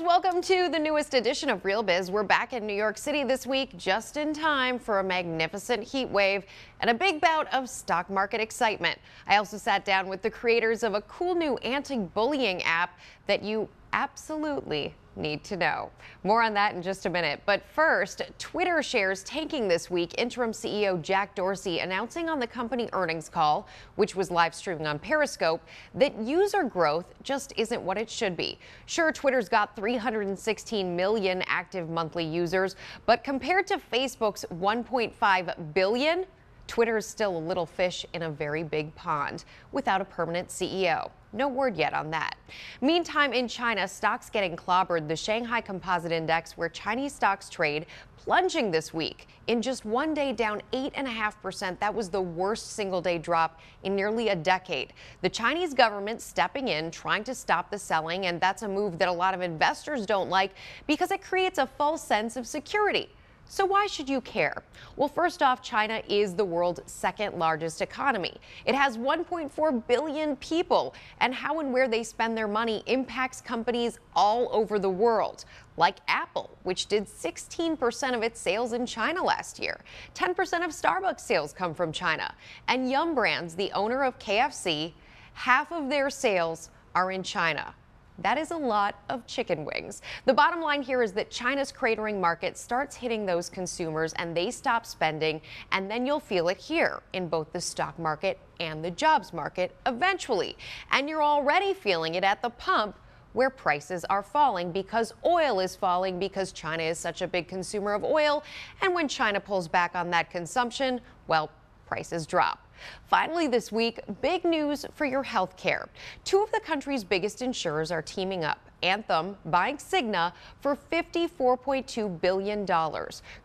welcome to the newest edition of Real Biz. We're back in New York City this week, just in time for a magnificent heat wave and a big bout of stock market excitement. I also sat down with the creators of a cool new anti-bullying app that you absolutely need to know. More on that in just a minute. But first, Twitter shares tanking this week. Interim CEO Jack Dorsey announcing on the company earnings call, which was live streaming on Periscope, that user growth just isn't what it should be. Sure, Twitter's got 316 million active monthly users, but compared to Facebook's 1.5 billion, Twitter is still a little fish in a very big pond without a permanent CEO. No word yet on that. Meantime, in China, stocks getting clobbered. The Shanghai Composite Index, where Chinese stocks trade, plunging this week. In just one day, down 8.5%. That was the worst single-day drop in nearly a decade. The Chinese government stepping in, trying to stop the selling, and that's a move that a lot of investors don't like because it creates a false sense of security. So why should you care? Well, first off, China is the world's second largest economy. It has 1.4 billion people, and how and where they spend their money impacts companies all over the world, like Apple, which did 16% of its sales in China last year. 10% of Starbucks sales come from China. And Yum Brands, the owner of KFC, half of their sales are in China. That is a lot of chicken wings. The bottom line here is that China's cratering market starts hitting those consumers and they stop spending, and then you'll feel it here in both the stock market and the jobs market eventually. And you're already feeling it at the pump, where prices are falling because oil is falling because China is such a big consumer of oil. And when China pulls back on that consumption, well, prices drop. Finally this week, big news for your health care. Two of the country's biggest insurers are teaming up. Anthem buying Cigna for $54.2 billion,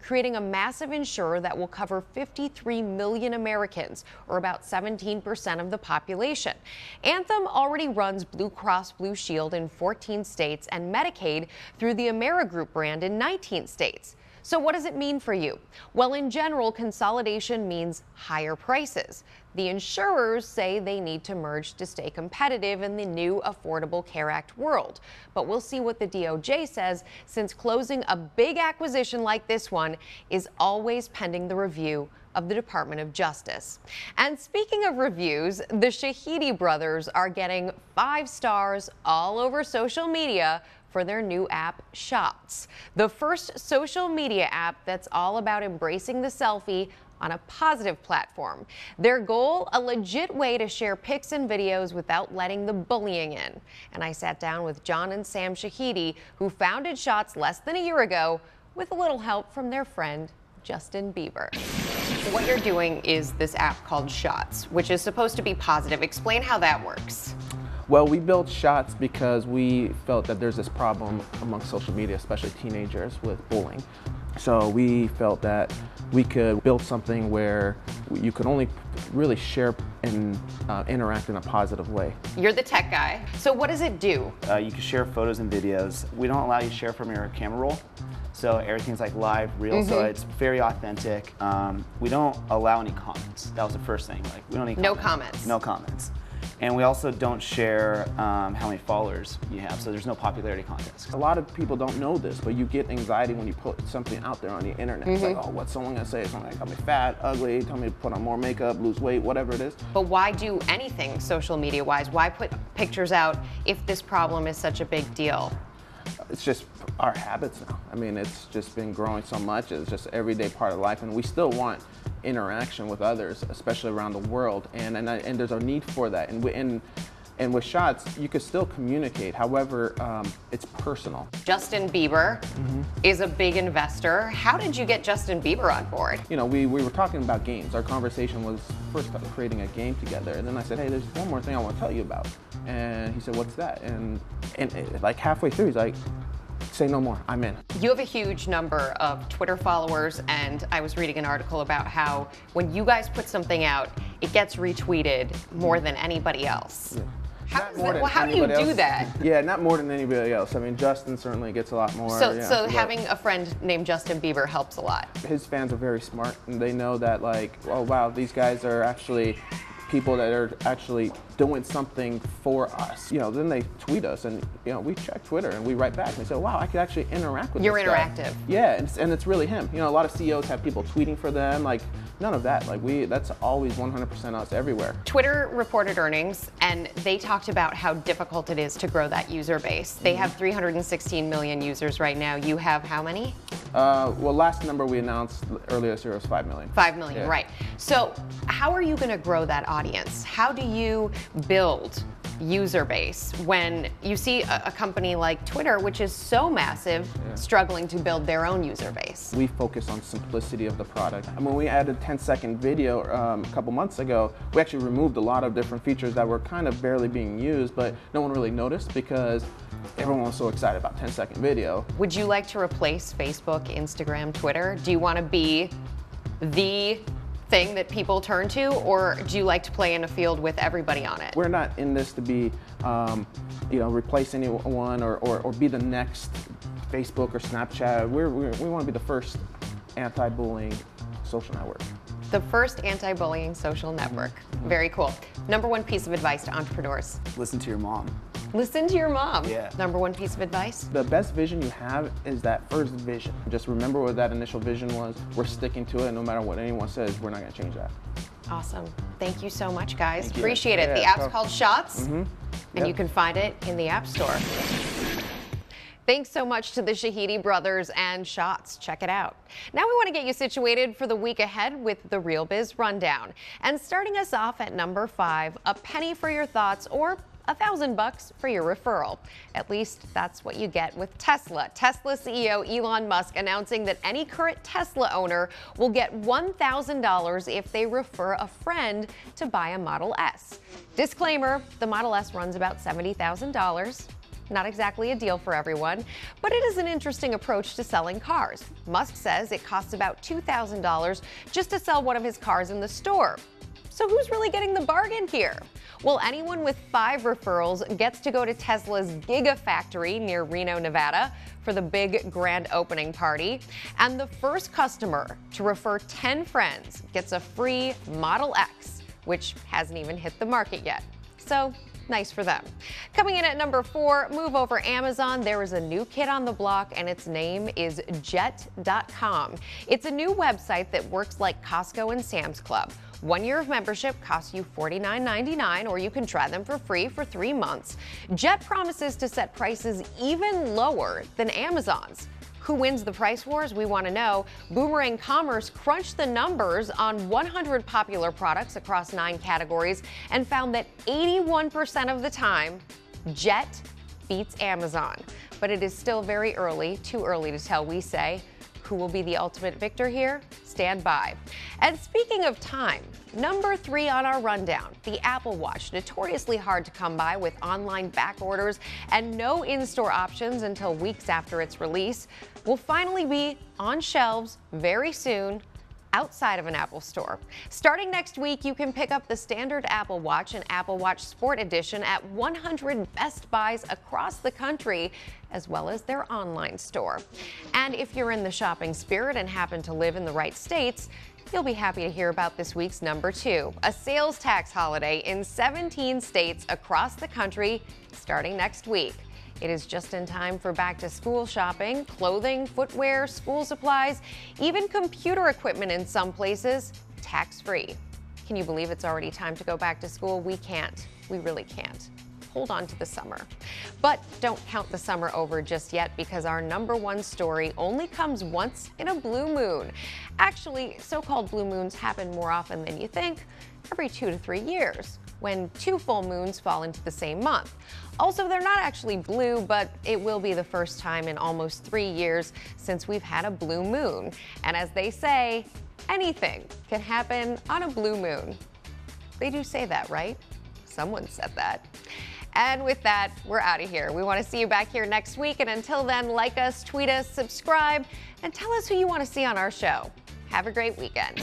creating a massive insurer that will cover 53 million Americans, or about 17% of the population. Anthem already runs Blue Cross Blue Shield in 14 states and Medicaid through the Amerigroup brand in 19 states. So what does it mean for you? Well, in general, consolidation means higher prices. The insurers say they need to merge to stay competitive in the new Affordable Care Act world. But we'll see what the DOJ says, since closing a big acquisition like this one is always pending the review of the Department of Justice. And speaking of reviews, the Shahidi brothers are getting 5 stars all over social media for their new app, Shots, the first social media app that's all about embracing the selfie on a positive platform. Their goal, a legit way to share pics and videos without letting the bullying in. And I sat down with John and Sam Shahidi, who founded Shots less than a year ago with a little help from their friend, Justin Bieber. What you're doing is this app called Shots, which is supposed to be positive. Explain how that works. Well, we built Shots because we felt that there's this problem among social media, especially teenagers, with bullying. So we felt that we could build something where you could only really share and interact in a positive way. You're the tech guy. So what does it do? You can share photos and videos. We don't allow you to share from your camera roll. So everything's like live, real, so it's very authentic. We don't allow any comments. That was the first thing. Like, we don't need comments. No comments. No comments. And we also don't share how many followers you have, so there's no popularity contest. A lot of people don't know this, but you get anxiety when you put something out there on the internet. It's like, oh, what's someone gonna say? Someone gonna call me fat, ugly, tell me to put on more makeup, lose weight, whatever it is. But why do anything social media-wise? Why put pictures out if this problem is such a big deal? It's just our habits now. I mean, it's just been growing so much. It's just an everyday part of life, and we still want interaction with others, especially around the world, and there's a need for that. And with Shots, you can still communicate. However, it's personal. Justin Bieber is a big investor. How did you get Justin Bieber on board? You know, we were talking about games. Our conversation was first about creating a game together, and then I said, hey, there's one more thing I want to tell you about. And he said, what's that? And like halfway through, he's like, say no more, I'm in. You have a huge number of Twitter followers, and I was reading an article about how when you guys put something out, it gets retweeted more than anybody else. Yeah. How do you do that? Yeah, not more than anybody else. I mean, Justin certainly gets a lot more. So having a friend named Justin Bieber helps a lot. His fans are very smart, and they know that, like, oh wow, these guys are actually people that are actually doing something for us. You know, then they tweet us, and you know, we check Twitter and we write back and we say, wow, I could actually interact with You're this guy. interactive. Yeah, and it's really him. You know, a lot of CEOs have people tweeting for them. Like, none of that. Like, that's always 100% us everywhere. Twitter reported earnings, and they talked about how difficult it is to grow that user base. They have 316 million users right now. You have how many? Well, last number we announced earlier this year was 5 million. 5 million, Yeah. right. So how are you going to grow that audience? How do you build user base when you see a company like Twitter, which is so massive, struggling to build their own user base? We focus on simplicity of the product. And when we added 10-second video a couple months ago, we actually removed a lot of different features that were kind of barely being used, but no one really noticed because everyone was so excited about 10-second video. Would you like to replace Facebook, Instagram, Twitter? Do you want to be the thing that people turn to, or do you like to play in a field with everybody on it? We're not in this to be, you know, replace anyone or be the next Facebook or Snapchat. We want to be the first anti-bullying social network. The first anti-bullying social network. Very cool. Number one piece of advice to entrepreneurs. Listen to your mom. Listen to your mom. Yeah. Number one piece of advice. The best vision you have is that first vision. Just remember what that initial vision was. We're sticking to it. No matter what anyone says, we're not going to change that. Awesome. Thank you so much, guys. Thank you. Appreciate it. Yeah, The app's so- called Shots, and Yep. you can find it in the App Store. Thanks so much to the Shahidi brothers and Shots. Check it out. Now we want to get you situated for the week ahead with the Real Biz Rundown. And starting us off at number 5, a penny for your thoughts or $1,000 for your referral. At least that's what you get with Tesla. Tesla CEO Elon Musk announcing that any current Tesla owner will get $1,000 if they refer a friend to buy a Model S. Disclaimer, the Model S runs about $70,000. Not exactly a deal for everyone, but it is an interesting approach to selling cars. Musk says it costs about $2,000 just to sell one of his cars in the store. So who's really getting the bargain here? Well, anyone with 5 referrals gets to go to Tesla's Gigafactory near Reno, Nevada for the big grand opening party. And the first customer to refer 10 friends gets a free Model X, which hasn't even hit the market yet. So nice for them. Coming in at number 4, move over Amazon. There is a new kid on the block, and its name is Jet.com. It's a new website that works like Costco and Sam's Club. 1 year of membership costs you $49.99, or you can try them for free for 3 months. Jet promises to set prices even lower than Amazon's. Who wins the price wars? We want to know. Boomerang Commerce crunched the numbers on 100 popular products across 9 categories and found that 81% of the time, Jet beats Amazon. But it is still very early, too early to tell, we say. Who will be the ultimate victor here? Stand by. And speaking of time, number 3 on our rundown, the Apple Watch, notoriously hard to come by with online back orders and no in-store options until weeks after its release, will finally be on shelves very soon outside of an Apple store. Starting next week, you can pick up the standard Apple Watch and Apple Watch Sport Edition at 100 Best Buys across the country, as well as their online store. And if you're in the shopping spirit and happen to live in the right states, you'll be happy to hear about this week's number 2, a sales tax holiday in 17 states across the country starting next week. It is just in time for back-to-school shopping, clothing, footwear, school supplies, even computer equipment in some places, tax-free. Can you believe it's already time to go back to school? We can't. We really can't. Hold on to the summer. But don't count the summer over just yet, because our number 1 story only comes once in a blue moon. Actually, so-called blue moons happen more often than you think, every 2 to 3 years, when 2 full moons fall into the same month. Also, they're not actually blue, but it will be the first time in almost 3 years since we've had a blue moon. And as they say, anything can happen on a blue moon. They do say that, right? Someone said that. And with that, we're out of here. We want to see you back here next week. And until then, like us, tweet us, subscribe, and tell us who you want to see on our show. Have a great weekend.